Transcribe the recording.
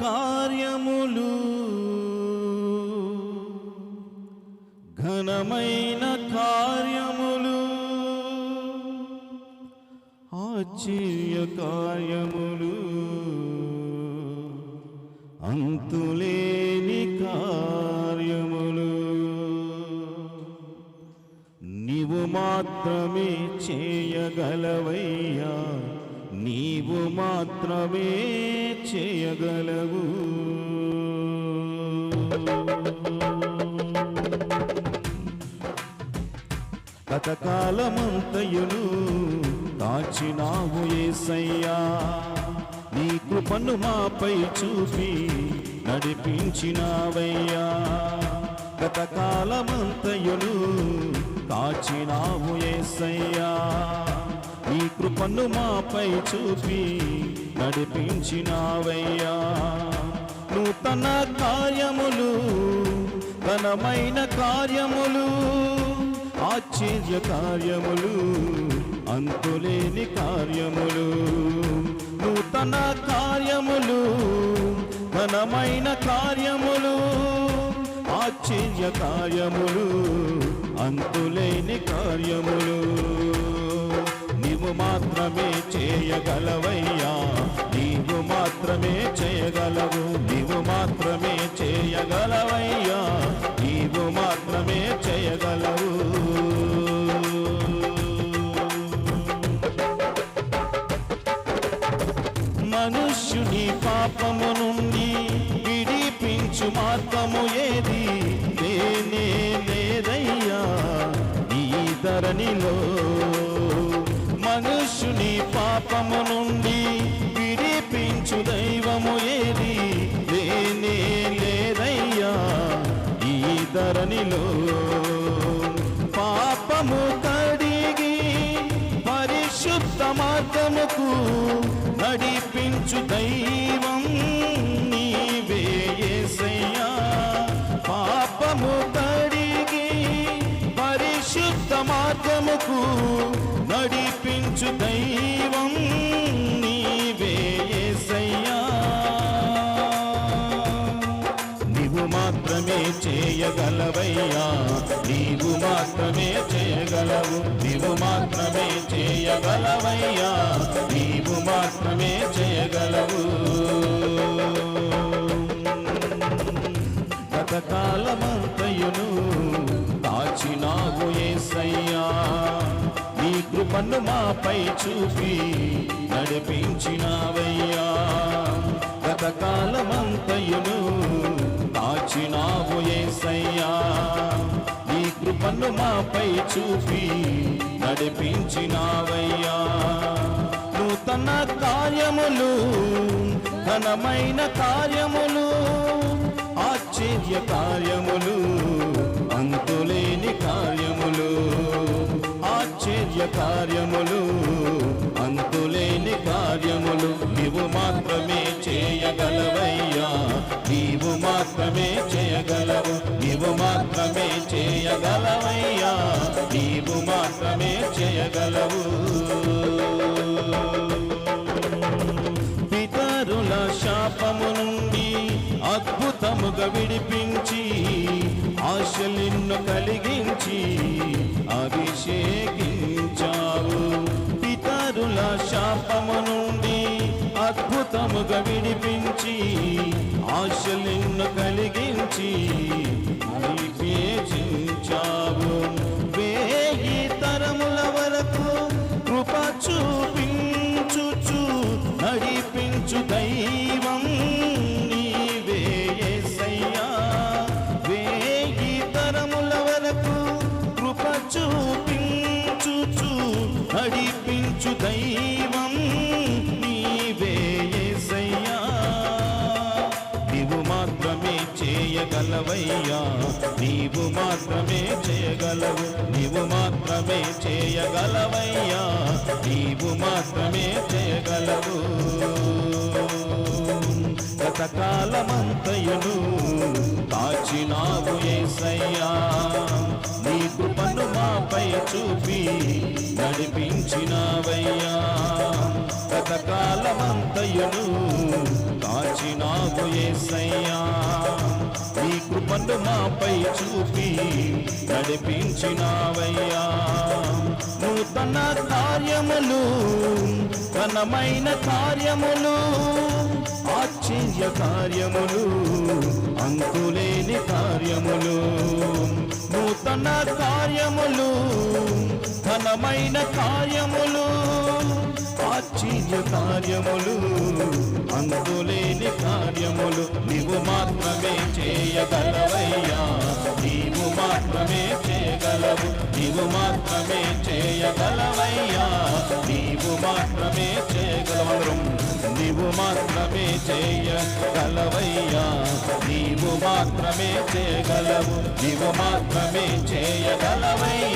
కార్యములు ఘనమైన కార్యములు ఆశ్చర్య కార్యములు అంతులేని కార్యములు నీవు మాత్రమే చేయగలవయ్యా, నీవు మాత్రమే చేయగలవు. గతకాలమంతయును కాచినావు యేసయ్యా, నీ కృపను మాపై చూపి నడిపించినావయ్యా. గతకాలమంతయును కాచినావు యేసయ్యా, నీ కృపను మాపై చూపి నడిపించినావయ్యా. నూతన కార్యములు ఘనమైన కార్యములు ఆశ్చర్య కార్యములు అంతులేని కార్యములు, నూతన కార్యములు ఘనమైన కార్యములు ఆశ్చర్య కార్యములు అంతులేని కార్యములు నీవు మాత్రమే చేయగలవయ్యా, నీవు మాత్రమే చేయగలవు. నీవు మాత్రమే చేయగలవయ్యా, నీవు మాత్రమే చేయగలవు. మనుష్యుని పాపము నుండి విడిపించు మార్గము ఏది లేనే లేదయ్యా ఈ ధరణిలో. మనుష్యుని పాపము నుండి విడిపించు దైవము ఏది లేనే లేదయ్యా ఈ ధరణిలో. పాపము కడిగి పరిశుద్ధ మార్గముకు నడిపించు దైవం నీవే యేసయ్యా. పాపము కడిగి పరిశుద్ధ మార్గముకు నడిపించు దైవం నీవే యేసయ్యా. నీవు మాత్రమే చేయగలవయ్యా, నీవు మాత్రమే చేయగలవు. నీవు మాత్రమే చేయగలవయ్యా, నీవు మాత్రమే చేయగలవు. గతకాలమంతయును కాచినావు యేసయ్యా, నీ కృపను మాపై చూపి నడిపించినావయ్యా. గతకాలమంతయును కాచినావు యేసయ్యా, నీ కృపను మాపై చూపి నడిపించినావయ్యా. నూతన కార్యములు ఘనమైన కార్యములు ఆశ్చర్య కార్యములు అంతులేని కార్యములు ఆశ్చర్య కార్యములు అంతులేని కార్యములు నీవు మాత్రమే చేయగలవయ్యా, నీవు మాత్రమే చేయగలవు. నీవు మాత్రమే చేయగలవయ్యా, నీవు మాత్రమే చేయగలవు. పితరుల శాపము నుండి అద్భుతముగా విడిపించి ఆశలిన్ను కలిగించి అభిషేకించావు. పితరుల శాపము నుండి అద్భుతముగా విడిపించి ఆశలిన్ను కలిగించి అభిషేకించావు. 1000 తరముల వరకు కృప చూపించుచు నడిపించు దైవం నీవే యేసయ్యా. 1000 తరముల వరకు కృప చూపించుచు నడిపించు దైవం నీవే యేసయ్యా. నీవు మాత్రమే చేయగలవయ్యా, నీవు మాత్రమే చేయగలవు. నీవు మాత్రమే చేయగలవయ్యా, నీవు మాత్రమే చేయగలవు. గతకాలమంతయును కాచినావు యేసయ్యా, నీ కృపను మాపై చూపి నడిపించినావయ్యా. గతకాలమంతయును కాచినావు చూపి నడిపించినావయ్యా. నూతన కార్యములు, ఘనమైన కార్యములు, ఆశ్చర్య కార్యములు, అంతులేని కార్యములు. నూతన కార్యములు, ఘనమైన కార్యములు, ఆశ్చర్య కార్యములు, అంతులేని కార్యములు. నీవు మాత్రమే చేయగలవయ్యా, నీవు మాత్రమే చేయగలవు. నీవు మాత్రమే చేయగలవయ్యా, నీవు మాత్రమే చేయగలవు. నీవు మాత్రమే చేయగలవయ్యా, నీవు మాత్రమే చేయగలవు. నీవు మాత్రమే చేయగలవయ్యా,